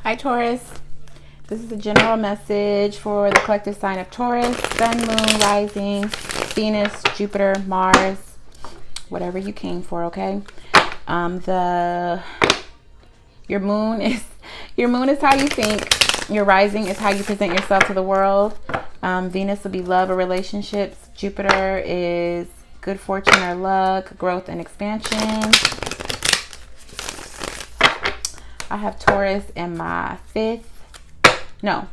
Hi Taurus, this is a general message for the collective sign of Taurus, Sun, Moon, Rising, Venus, Jupiter, Mars, whatever you came for, okay? Your moon is how you think. Your rising is how you present yourself to the world. Venus will be love or relationships. Jupiter is good fortune or luck, growth and expansion. I have Taurus in my fifth. No.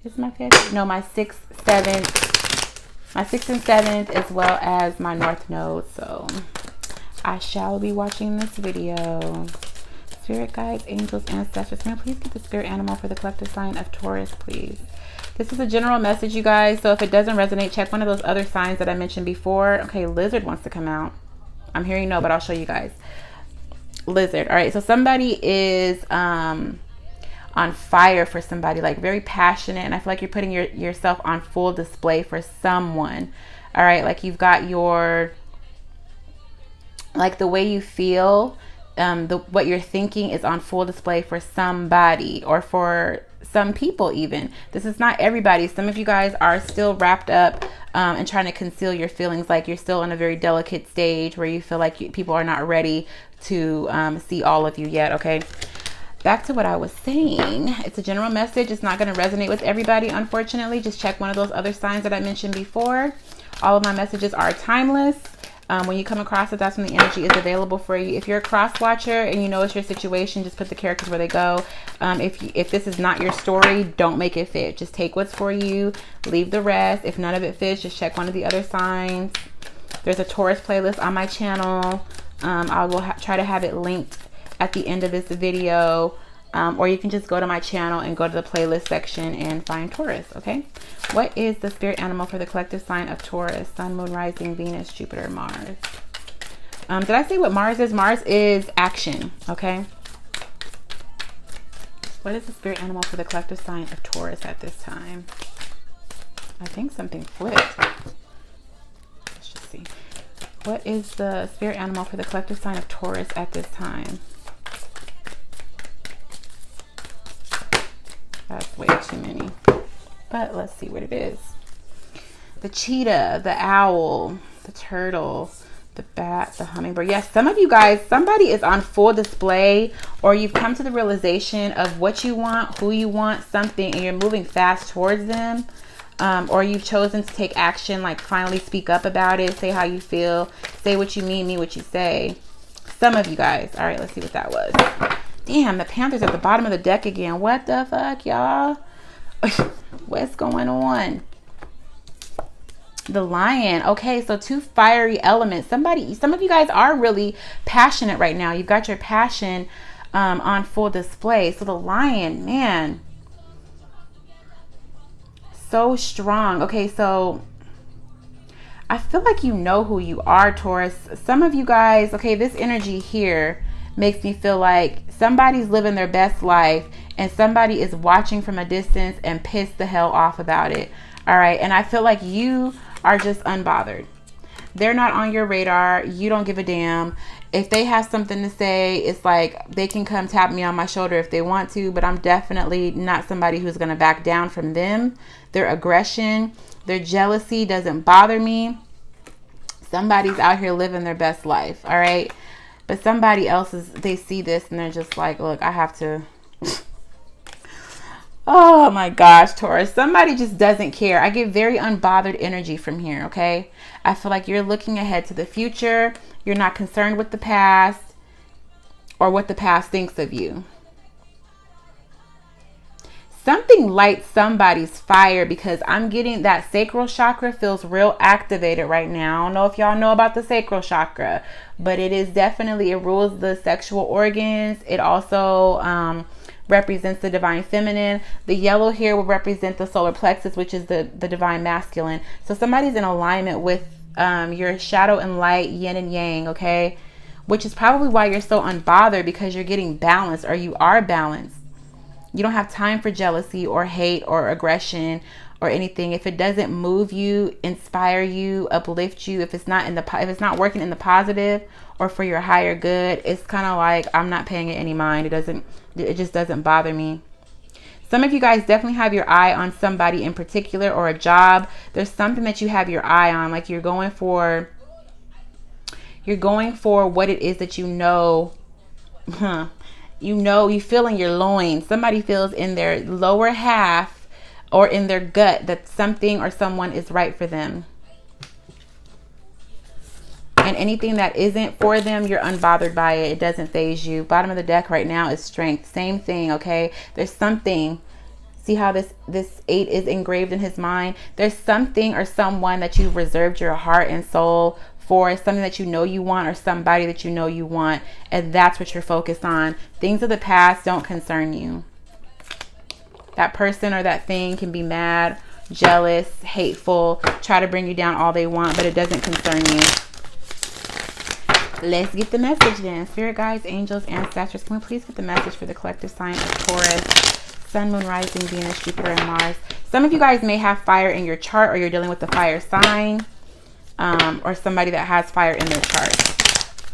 Is my fifth? No, my sixth, seventh. My sixth and seventh, as well as my north node. So I shall be watching this video. Spirit guides, angels, ancestors. Can I please get the spirit animal for the collective sign of Taurus, please? This is a general message, you guys. So if it doesn't resonate, check one of those other signs that I mentioned before. Okay, lizard wants to come out. I'm hearing no, but I'll show you guys. Lizard. All right, so somebody is on fire for somebody, like very passionate, and I feel like you're putting yourself on full display for someone. All right, like you've got your, like the way you feel, what you're thinking is on full display for somebody or for some people even. This is not everybody. Some of you guys are still wrapped up and trying to conceal your feelings, like you're still in a very delicate stage where you feel like people are not ready to see all of you yet, okay? Back to what I was saying. It's a general message. It's not going to resonate with everybody, unfortunately. Just check one of those other signs that I mentioned before. All of my messages are timeless. When you come across it, that's when the energy is available for you. If you're a cross watcher and you know it's your situation, just put the characters where they go. If this is not your story, don't make it fit. Just take what's for you, leave the rest. If none of it fits, just check one of the other signs. There's a Taurus playlist on my channel. I will try to have it linked at the end of this video, or you can just go to my channel and go to the playlist section and find Taurus. Okay, what is the spirit animal for the collective sign of Taurus? Sun, Moon, Rising, Venus, Jupiter, Mars. Did I say what Mars is? Mars is action. Okay, what is the spirit animal for the collective sign of Taurus at this time? I think something flipped. Let's just see. What is the spirit animal for the collective sign of Taurus at this time? That's way too many. But let's see what it is. The cheetah, the owl, the turtle, the bat, the hummingbird. Yes, some of you guys, somebody is on full display, or you've come to the realization of what you want, who you want, something, and you're moving fast towards them. Or you've chosen to take action, like finally speak up about it, say how you feel, say what you mean what you say. Some of you guys. All right, let's see what that was. Damn, the Panthers at the bottom of the deck again. What the fuck, y'all? What's going on? The lion. Okay, so two fiery elements. Some of you guys are really passionate right now. You've got your passion on full display. So the lion, man, so strong. Okay, so I feel like you know who you are, Taurus. Some of you guys, okay, this energy here makes me feel like somebody's living their best life and somebody is watching from a distance and pissed the hell off about it. All right, and I feel like you are just unbothered. They're not on your radar. You don't give a damn. If they have something to say, it's like they can come tap me on my shoulder if they want to, but I'm definitely not somebody who's going to back down from them. Their aggression, their jealousy doesn't bother me. Somebody's out here living their best life, all right? But somebody else they see this and they're just like, look, I have to. Oh my gosh, Taurus. Somebody just doesn't care. I get very unbothered energy from here, okay? I feel like you're looking ahead to the future. You're not concerned with the past or what the past thinks of you. Something lights somebody's fire, because I'm getting that sacral chakra feels real activated right now. I don't know if y'all know about the sacral chakra, but it is definitely, it rules the sexual organs. It also represents the divine feminine. The yellow here will represent the solar plexus, which is the divine masculine. So somebody's in alignment with your shadow and light, yin and yang, okay? Which is probably why you're so unbothered, because you're getting balanced, or you are balanced. You don't have time for jealousy or hate or aggression or anything. If it doesn't move you, inspire you, uplift you, if it's not working in the positive or for your higher good, it's kind of like, I'm not paying it any mind. It doesn't it just doesn't bother me. Some of you guys definitely have your eye on somebody in particular, or a job. There's something that you have your eye on, like you're going for what it is that you know. You feel in your loins. Somebody feels in their lower half or in their gut that something or someone is right for them. And anything that isn't for them, you're unbothered by it. It doesn't faze you. Bottom of the deck right now is strength. Same thing, okay? There's something. See how this 8 is engraved in his mind? There's something or someone that you've reserved your heart and soul for, something that you know you want, or somebody that you know you want. And that's what you're focused on. Things of the past don't concern you. That person or that thing can be mad, jealous, hateful, try to bring you down all they want, but it doesn't concern you. Let's get the message then. Spirit guides, angels, ancestors, can we please get the message for the collective sign of Taurus, Sun, Moon, Rising, Venus, Jupiter, and Mars? Some of you guys may have fire in your chart, or you're dealing with the fire sign, or somebody that has fire in their chart.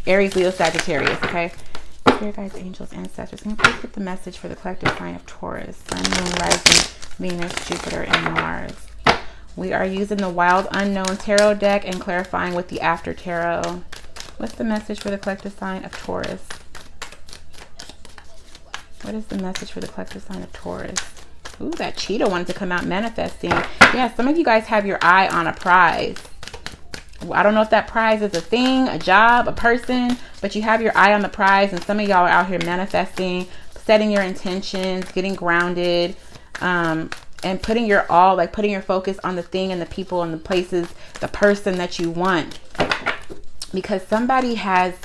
Aries, Leo, Sagittarius, okay? Spirit guides, angels, ancestors, can you please get the message for the collective sign of Taurus, Sun, Moon, Rising, Venus, Jupiter, and Mars? We are using the Wild Unknown Tarot deck and clarifying with the After Tarot. What's the message for the collective sign of Taurus? What is the message for the collective sign of Taurus? Ooh, that cheetah wanted to come out manifesting. Yeah, some of you guys have your eye on a prize. I don't know if that prize is a thing, a job, a person, but you have your eye on the prize, and some of y'all are out here manifesting, setting your intentions, getting grounded, and putting your all, like putting your focus on the thing and the people and the places, the person that you want. Because somebody has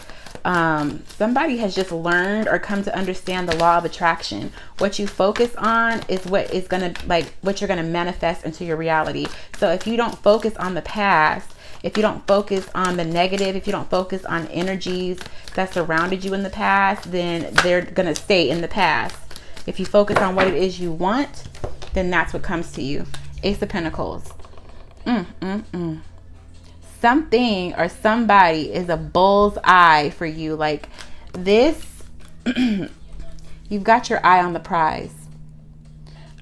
just learned or come to understand the law of attraction. What you focus on is what is gonna, like, what you're gonna manifest into your reality. So if you don't focus on the past, if you don't focus on the negative, if you don't focus on energies that surrounded you in the past, then they're gonna stay in the past. If you focus on what it is you want, then that's what comes to you. Ace of Pentacles. Something or somebody is a bull's eye for you. Like this, you've got your eye on the prize.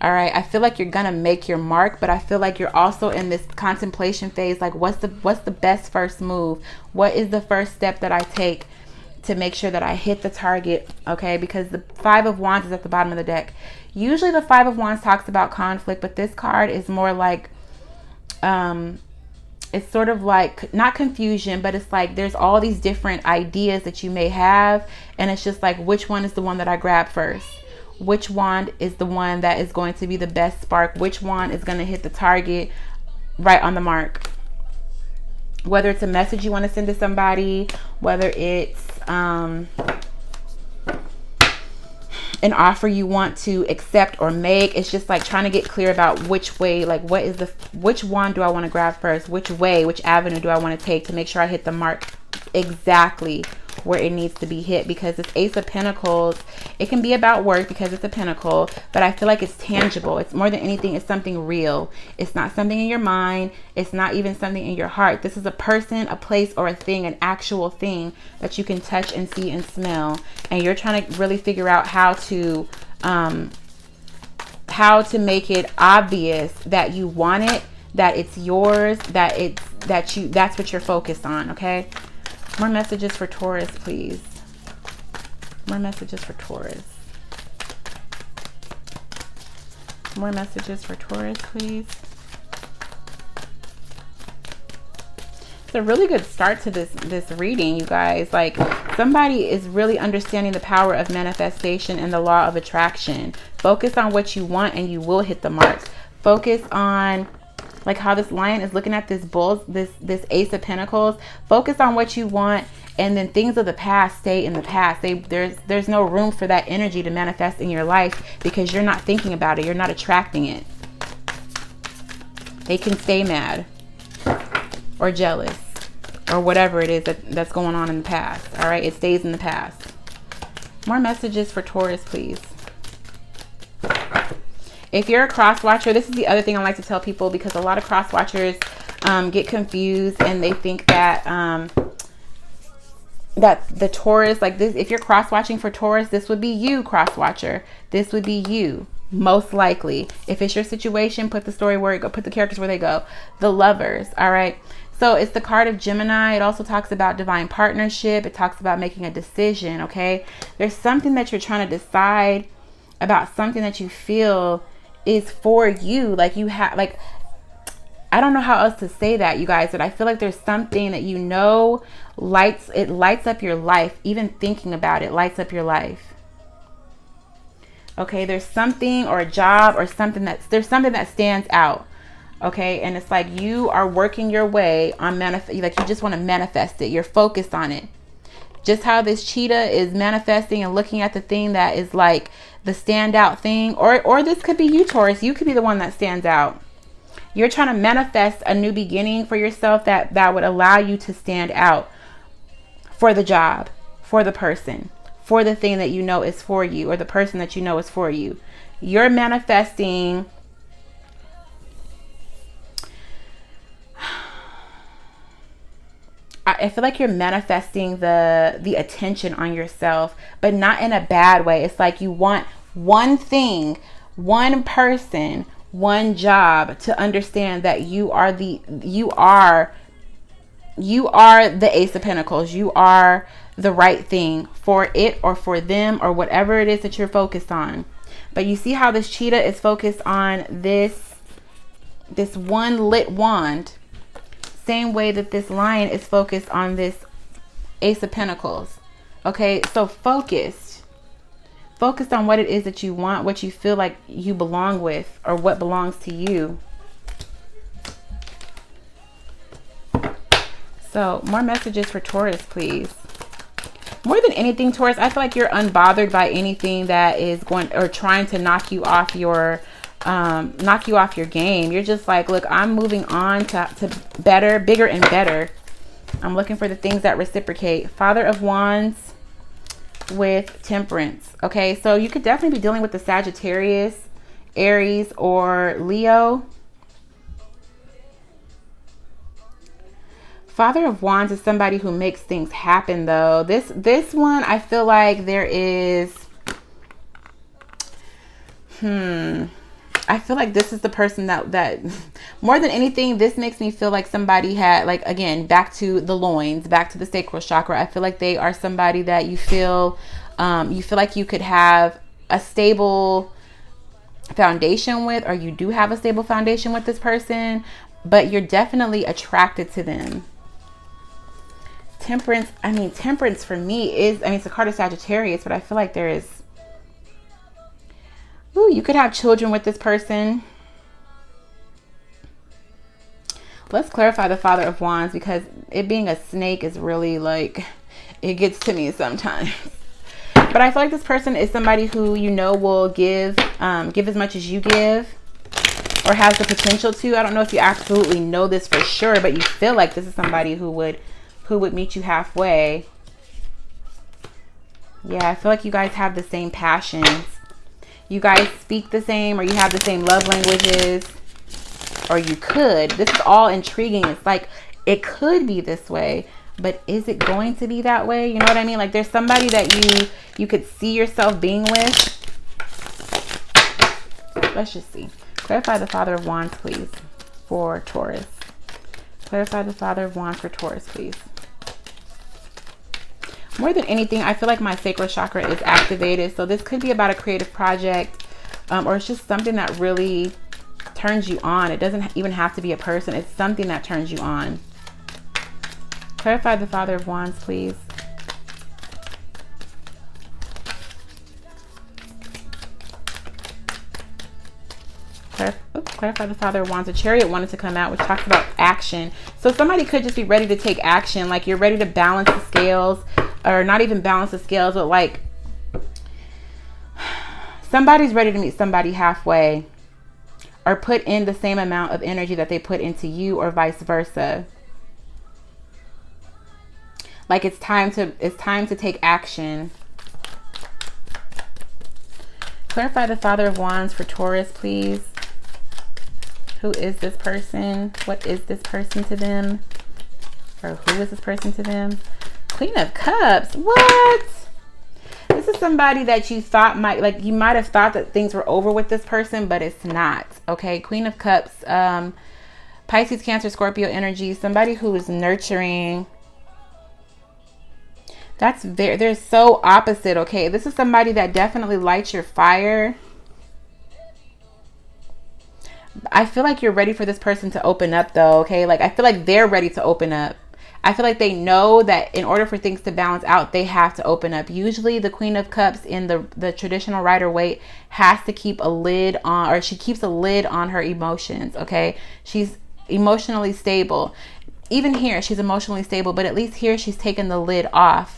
All right. I feel like you're going to make your mark, but I feel like you're also in this contemplation phase. Like what's the best first move? What is the first step that I take to make sure that I hit the target? Okay. Because the 5 of Wands is at the bottom of the deck. Usually the 5 of Wands talks about conflict, but this card is more like, it's sort of like, not confusion, but it's like there's all these different ideas that you may have. And it's just like, which one is the one that I grab first? Which wand is the one that is going to be the best spark? Which wand is going to hit the target right on the mark? Whether it's a message you want to send to somebody, whether it's an offer you want to accept or make. It's just like trying to get clear about which way, like which wand do I want to grab first? Which way, which avenue do I want to take to make sure I hit the mark exactly where it needs to be hit? Because this Ace of Pentacles, it can be about work because it's a pentacle, but I feel like it's tangible. It's more than anything, it's something real. It's not something in your mind. It's not even something in your heart. This is a person, a place, or a thing, an actual thing that you can touch and see and smell. And you're trying to really figure out how to make it obvious that you want it, that it's yours, that's what you're focused on. Okay. More messages for Taurus, please. More messages for Taurus. More messages for Taurus, please. It's a really good start to this reading, you guys. Like somebody is really understanding the power of manifestation and the law of attraction. Focus on what you want and you will hit the mark. Focus on, like how this lion is looking at this bull, this Ace of Pentacles. Focus on what you want, and then things of the past stay in the past. There's no room for that energy to manifest in your life because you're not thinking about it. You're not attracting it. They can stay mad or jealous or whatever it is that's going on in the past. All right, it stays in the past. More messages for Taurus, please. If you're a cross watcher, this is the other thing I like to tell people, because a lot of cross watchers get confused and they think that that the Taurus, like this, if you're cross-watching for Taurus, this would be you, cross-watcher. This would be you, most likely. If it's your situation, put the story where it go, put the characters where they go. The Lovers, all right? So it's the card of Gemini. It also talks about divine partnership. It talks about making a decision, okay? There's something that you're trying to decide about, something that you feel is for you. Like you have, like, I don't know how else to say that, you guys, but I feel like there's something that, you know, lights up your life. Even thinking about it lights up your life. Okay, there's something, or a job, or something there's something that stands out. Okay, and it's like you are working your way on like you just want to manifest it. You're focused on it. Just how this cheetah is manifesting and looking at the thing that is like the standout thing, or this could be you, Taurus. You could be the one that stands out. You're trying to manifest a new beginning for yourself that would allow you to stand out for the job, for the person, for the thing that you know is for you, or the person that you know is for you. You're manifesting I feel like you're manifesting the attention on yourself, but not in a bad way. It's like you want one thing, one person, one job to understand that you are the Ace of Pentacles. You are the right thing for it, or for them, or whatever it is that you're focused on. But you see how this cheetah is focused on this one lit wand. Same way that this lion is focused on this Ace of Pentacles. Okay, so focused on what it is that you want, what you feel like you belong with, or what belongs to you. So more messages for Taurus, please. More than anything, Taurus, I feel like you're unbothered by anything that is going or trying to knock you off your game. You're just like, look, I'm moving on to better, bigger and better. I'm looking for the things that reciprocate. Father of Wands with Temperance. Okay, so you could definitely be dealing with the Sagittarius, Aries, or Leo. Father of Wands is somebody who makes things happen, though. This one, I feel like there is I feel like this is the person that more than anything, this makes me feel like somebody had, like, again, back to the loins, back to the sacral chakra. I feel like they are somebody that you feel like you could have a stable foundation with, or you do have a stable foundation with this person, but you're definitely attracted to them. Temperance, Temperance for me is, it's a card of Sagittarius, but I feel like there is, you could have children with this person. Let's clarify the Father of Wands, because it being a snake is really like, it gets to me sometimes. But I feel like this person is somebody who, will give as much as you give, or has the potential to. I don't know if you absolutely know this for sure, but you feel like this is somebody who would meet you halfway. Yeah, I feel like you guys have the same passions. You guys speak the same, or you have the same love languages, or you could. This is all intriguing. It's like, it could be this way, but is it going to be that way? You know what I mean? Like, there's somebody that you could see yourself being with. Let's just see. Clarify the Father of Wands, please, for Taurus. Clarify the Father of Wands for Taurus, please. More than anything, I feel like my sacral chakra is activated. So this could be about a creative project, or it's just something that really turns you on. It doesn't even have to be a person. It's something that turns you on. Clarify the Father of Wands, please. Clarify the Father of Wands. The Chariot wanted to come out, which talks about action. So somebody could just be ready to take action. Like, you're ready to balance the scales, or not even balance the scales, but like somebody's ready to meet somebody halfway, or put in the same amount of energy that they put into you, or vice versa. Like, it's time to take action. Clarify the Father of Wands for Taurus, please. Who is this person? What is this person to them? Or who is this person to them? Queen of Cups. What? This is somebody that you thought might, like, you might have thought that things were over with this person, but it's not. Okay, Queen of Cups, Pisces, Cancer, Scorpio energy. Somebody who is nurturing. They're so opposite. Okay, this is somebody that definitely lights your fire. I feel like you're ready for this person to open up, though. Okay, like, I feel like they're ready to open up. I feel like they know that in order for things to balance out, they have to open up. Usually the Queen of Cups in the traditional Rider-Waite has to keep a lid on, or she keeps a lid on her emotions, okay? She's emotionally stable. Even here, she's emotionally stable, but at least here she's taken the lid off.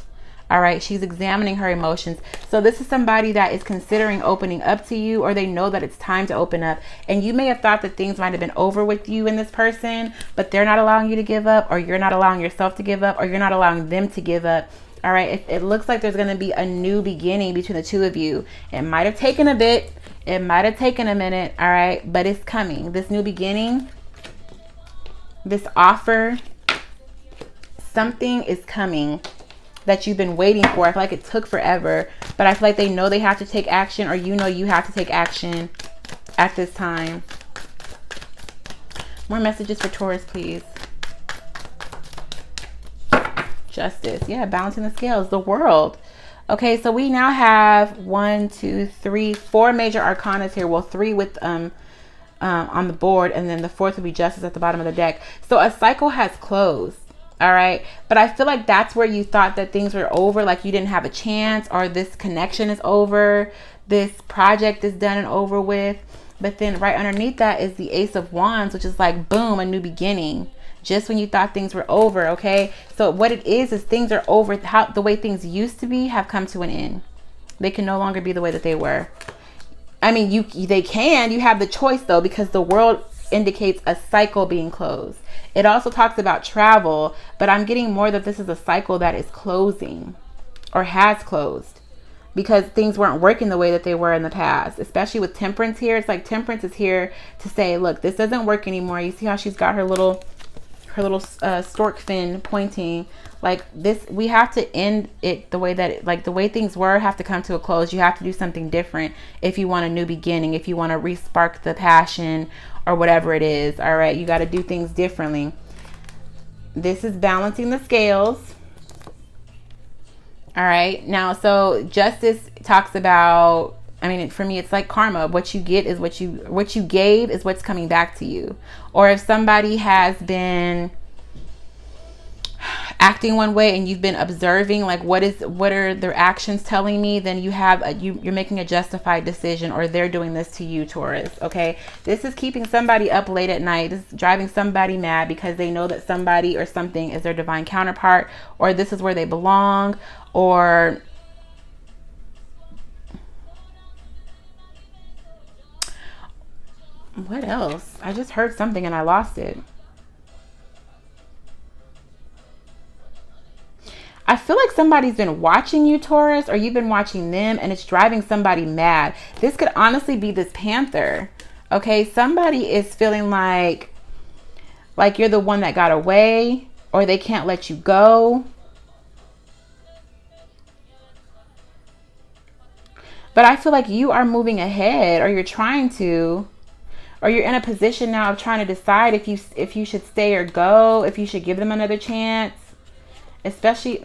All right, she's examining her emotions. So this is somebody that is considering opening up to you, or they know that it's time to open up. And you may have thought that things might have been over with you and this person, but they're not allowing you to give up, or you're not allowing yourself to give up, or you're not allowing them to give up. All right, it looks like there's going to be a new beginning between the two of you. It might have taken a bit. It might have taken a minute. All right, but it's coming. This new beginning, this offer, something is coming that you've been waiting for. I feel like it took forever, but I feel like they know they have to take action, or you know you have to take action at this time. More messages for Taurus, please. Justice. Yeah, balancing the scales. The World. Okay, so we now have 1, 2, 3, 4 major arcanas here. Well, 3 with on the board, and then the 4th will be Justice at the bottom of the deck. So a cycle has closed. All right. But I feel like that's where you thought that things were over, like you didn't have a chance, or this connection is over, this project is done and over with. But then right underneath that is the Ace of Wands, which is like, boom, a new beginning. Just when you thought things were over. Okay. So what it is things are over. How the way things used to be have come to an end. They can no longer be the way that they were. I mean, you have the choice though, because the World indicates a cycle being closed. It also talks about travel, but I'm getting more that this is a cycle that is closing or has closed because things weren't working the way that they were in the past, especially with Temperance here. It's like Temperance is here to say, look, this doesn't work anymore. You see how she's got her little stork fin pointing like this. We have to end it the way that the way things were have to come to a close. You have to do something different if you want a new beginning, if you want to re-spark the passion or whatever it is. All right, you got to do things differently. This is balancing the scales. All right, now, so Justice talks about, I mean, for me, it's like karma. What you get is what you gave is what's coming back to you. Or if somebody has been acting one way and you've been observing, like, what are their actions telling me, then you're making a justified decision, or they're doing this to you, Taurus. Okay, this is keeping somebody up late at night. This is driving somebody mad because they know that somebody or something is their divine counterpart, or this is where they belong, or what else? I just heard something and I lost it. I feel like somebody's been watching you, Taurus, or you've been watching them, and it's driving somebody mad. This could honestly be this Panther. Okay, somebody is feeling like you're the one that got away, or they can't let you go. But I feel like you are moving ahead, or you're trying to, or you're in a position now of trying to decide if you should stay or go, if you should give them another chance. Especially,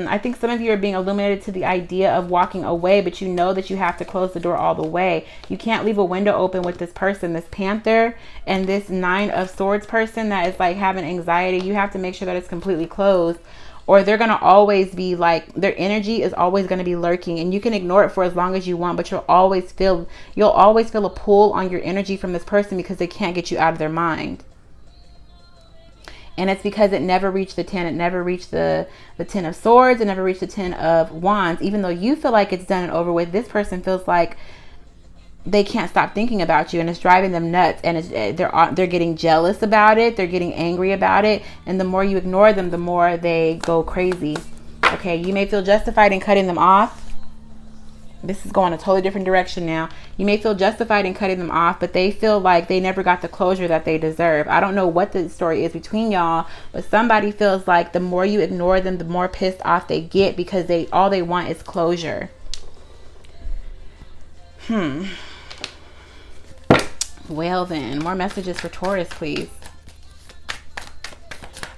I think some of you are being illuminated to the idea of walking away, but you know that you have to close the door all the way. You can't leave a window open with this person, this Panther, and this 9 of Swords person that is like having anxiety. You have to make sure that it's completely closed, or they're going to always be like, their energy is always going to be lurking, and you can ignore it for as long as you want, but you'll always feel a pull on your energy from this person because they can't get you out of their mind. And it's because it never reached the 10. It never reached the 10 of Swords. It never reached the 10 of Wands. Even though you feel like it's done and over with, this person feels like they can't stop thinking about you, and it's driving them nuts. And they're getting jealous about it. They're getting angry about it. And the more you ignore them, the more they go crazy. Okay, you may feel justified in cutting them off. This is going a totally different direction now. You may feel justified in cutting them off, but they feel like they never got the closure that they deserve. I don't know what the story is between y'all, but somebody feels like the more you ignore them, the more pissed off they get, because all they want is closure. Well then, more messages for Taurus, please.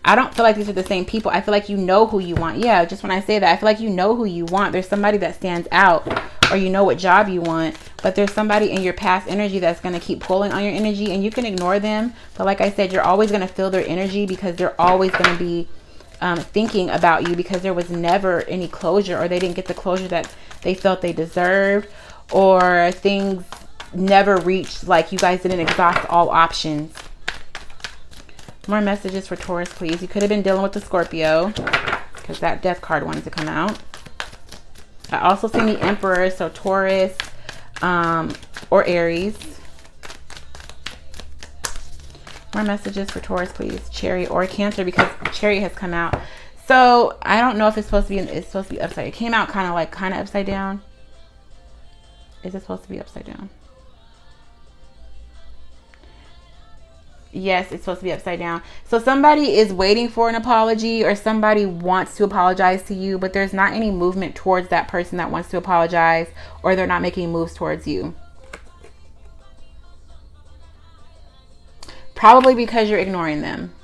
I don't feel like these are the same people. I feel like you know who you want. Yeah, just when I say that, I feel like you know who you want. There's somebody that stands out, or you know what job you want, but there's somebody in your past energy that's going to keep pulling on your energy, and you can ignore them. But like I said, you're always going to feel their energy, because they're always going to be thinking about you, because there was never any closure, or they didn't get the closure that they felt they deserved, or things never reached, like you guys didn't exhaust all options. More messages for Taurus, please. You could have been dealing with the Scorpio, because that death card wanted to come out. I also seen the Emperor, so Taurus or Aries. More messages for Taurus, please. Chariot or Cancer, because Chariot has come out. So I don't know if it's supposed to be upside. It came out kind of upside down. Is it supposed to be upside down? Yes, it's supposed to be upside down. So somebody is waiting for an apology, or somebody wants to apologize to you, but there's not any movement towards that person that wants to apologize, or they're not making moves towards you. Probably because you're ignoring them.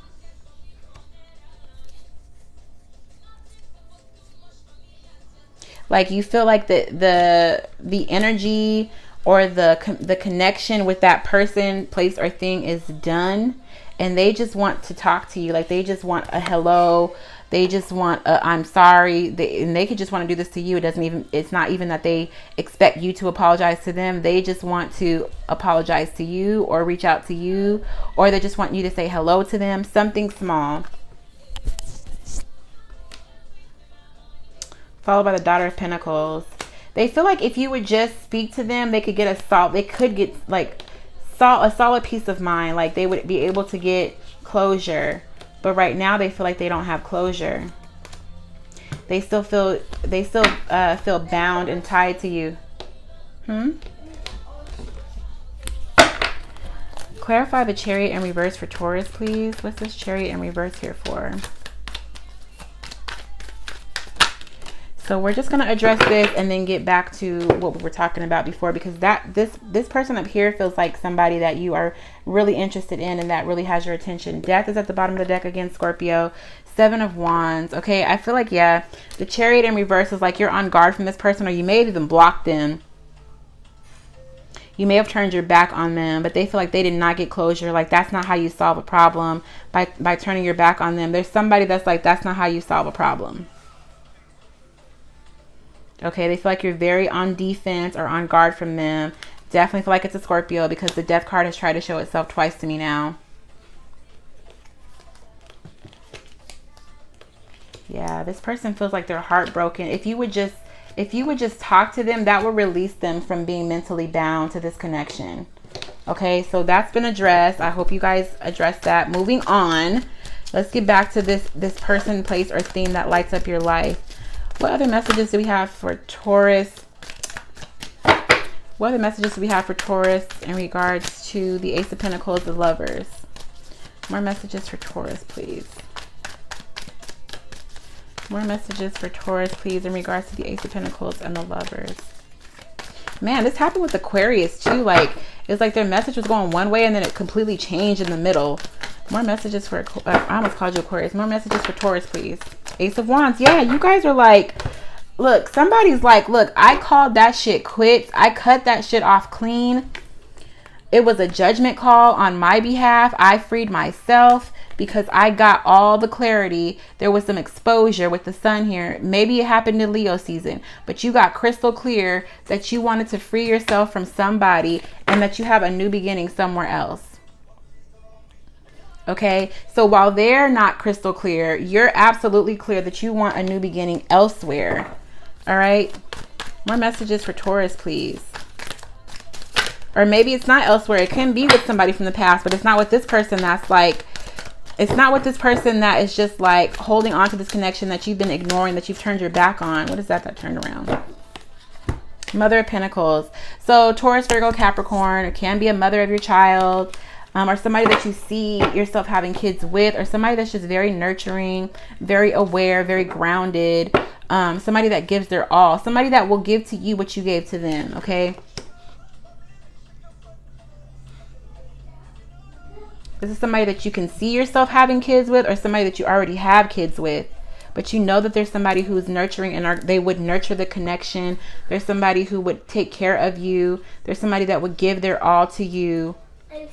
Like you feel like the energy or the connection with that person, place, or thing is done, and they just want to talk to you. Like they just want a hello. They just want a I'm sorry. And they could just want to do this to you. It's not even that they expect you to apologize to them. They just want to apologize to you, or reach out to you, or they just want you to say hello to them. Something small. Followed by the Daughter of Pentacles. They feel like if you would just speak to them, they could get a solid peace of mind. Like they would be able to get closure. But right now they feel like they don't have closure. They still feel bound and tied to you. Clarify the Chariot in reverse for Taurus, please. What's this Chariot in reverse here for? So we're just going to address this and then get back to what we were talking about before, because this person up here feels like somebody that you are really interested in and that really has your attention. Death is at the bottom of the deck again, Scorpio. 7 of Wands. Okay, I feel like, yeah, the Chariot in reverse is like you're on guard from this person, or you may have even blocked them. You may have turned your back on them, but they feel like they did not get closure. Like that's not how you solve a problem, by turning your back on them. There's somebody that's like, that's not how you solve a problem. Okay, they feel like you're very on defense or on guard from them. Definitely feel like it's a Scorpio, because the Death card has tried to show itself twice to me now. Yeah, this person feels like they're heartbroken. If you would just talk to them, that would release them from being mentally bound to this connection. Okay, so that's been addressed. I hope you guys addressed that. Moving on, let's get back to this person, place, or theme that lights up your life. What other messages do we have for Taurus? What other messages do we have for Taurus in regards to the Ace of Pentacles, the Lovers? More messages for Taurus, please. More messages for Taurus, please, in regards to the Ace of Pentacles and the Lovers. Man, this happened with Aquarius too. Like, it's like their message was going one way and then it completely changed in the middle. More messages for, I almost called you Aquarius. More messages for Taurus, please. Ace of Wands. Yeah, you guys are like, look, somebody's like, look, I called that shit quits. I cut that shit off clean. It was a judgment call on my behalf. I freed myself because I got all the clarity. There was some exposure with the sun here. Maybe it happened in Leo season, but you got crystal clear that you wanted to free yourself from somebody and that you have a new beginning somewhere else. Okay, so while they're not crystal clear, you're absolutely clear that you want a new beginning elsewhere. All right, more messages for Taurus, please. Or maybe it's not elsewhere. It can be with somebody from the past, but it's not with this person that's like, it's not with this person that is just like holding on to this connection that you've been ignoring, that you've turned your back on. What is that turned around? Mother of Pentacles. So Taurus, Virgo, Capricorn, it can be a mother of your child, or somebody that you see yourself having kids with, or somebody that's just very nurturing, very aware, very grounded, somebody that gives their all, somebody that will give to you what you gave to them, okay? This is somebody that you can see yourself having kids with, or somebody that you already have kids with. But you know that there's somebody who's nurturing, and they would nurture the connection. There's somebody who would take care of you. There's somebody that would give their all to you. Can you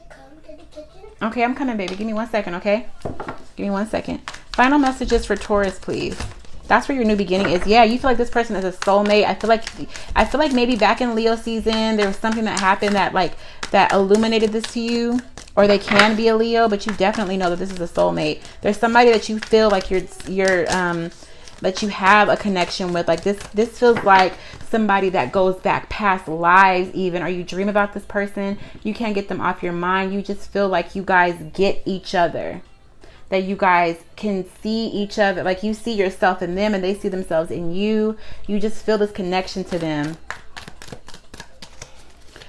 come to the kitchen? Okay, I'm coming, baby. Give me 1 second, okay? Give me 1 second. Final messages for Taurus, please. That's where your new beginning is. Yeah, you feel like this person is a soulmate. I feel like maybe back in Leo season, there was something that happened that illuminated this to you. Or they can be a Leo, but you definitely know that this is a soulmate. There's somebody that you feel like that you have a connection with. Like this feels like somebody that goes back past lives even, or you dream about this person. You can't get them off your mind. You just feel like you guys get each other. That you guys can see each other. Like you see yourself in them and they see themselves in you. You just feel this connection to them.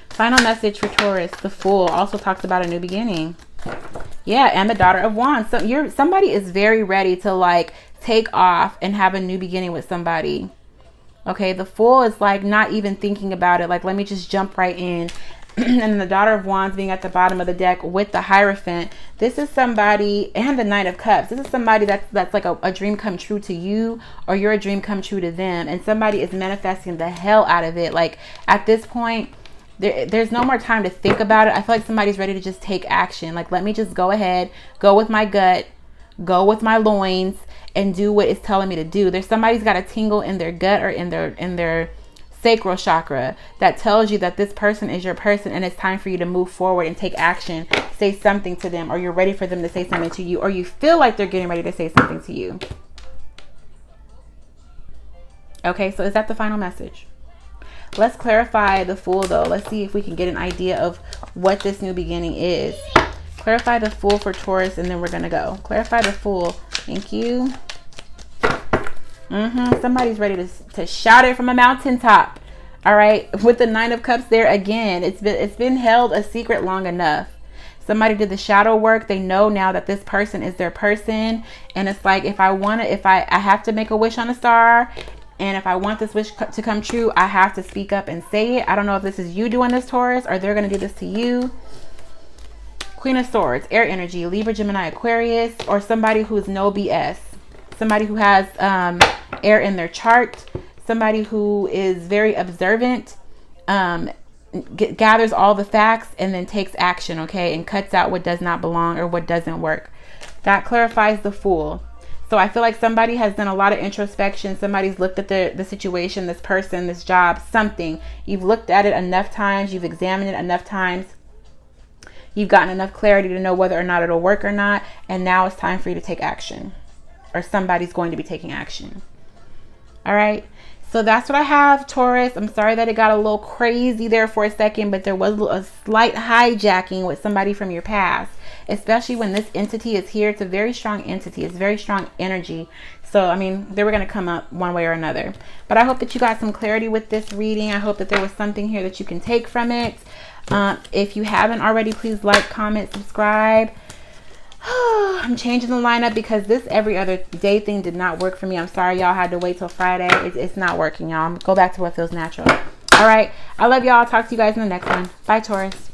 Final message for Taurus, the Fool, also talks about a new beginning. Yeah, and the Daughter of Wands. So somebody is very ready to like take off and have a new beginning with somebody. Okay, the Fool is like not even thinking about it. Like, let me just jump right in. And then the Daughter of Wands being at the bottom of the deck with the Hierophant. This is somebody, and the Knight of Cups. This is somebody that's like a dream come true to you, or you're a dream come true to them. And somebody is manifesting the hell out of it. Like at this point, there's no more time to think about it. I feel like somebody's ready to just take action. Like, let me just go ahead, go with my gut, go with my loins, and do what it's telling me to do. There's somebody's got a tingle in their gut or in their sacral chakra that tells you that this person is your person, and it's time for you to move forward and take action. Say something to them, or you're ready for them to say something to you, or you feel like they're getting ready to say something to you. Okay, so is that the final message? Let's clarify the Fool, though. Let's see if we can get an idea of what this new beginning is. Clarify the Fool for Taurus, and then we're going to go. Clarify the Fool. Thank you. Somebody's ready to shout it from a mountaintop. All right. With the Nine of Cups there again, it's been held a secret long enough. Somebody did the shadow work. They know now that this person is their person. And it's like, if I have to make a wish on a star, and if I want this wish to come true, I have to speak up and say it. I don't know if this is you doing this, Taurus, or they're going to do this to you. Queen of Swords, air energy, Libra, Gemini, Aquarius, or somebody who's no BS. Somebody who has air in their chart. Somebody who is very observant, gathers all the facts, and then takes action, okay? And cuts out what does not belong or what doesn't work. That clarifies the Fool. So I feel like somebody has done a lot of introspection. Somebody's looked at the situation, this person, this job, something. You've looked at it enough times. You've examined it enough times. You've gotten enough clarity to know whether or not it'll work or not. And now it's time for you to take action. Or somebody's going to be taking action. All right. So that's what I have, Taurus. I'm sorry that it got a little crazy there for a second, but there was a slight hijacking with somebody from your past, especially when this entity is here. It's a very strong entity. It's very strong energy. So, I mean, they were going to come up one way or another. But I hope that you got some clarity with this reading. I hope that there was something here that you can take from it. If you haven't already, please like, comment, subscribe. I'm changing the lineup because this every other day thing did not work for me. I'm sorry y'all had to wait till Friday. It's not working, y'all. Go back to what feels natural. All right. I love y'all. I'll talk to you guys in the next one. Bye, Taurus.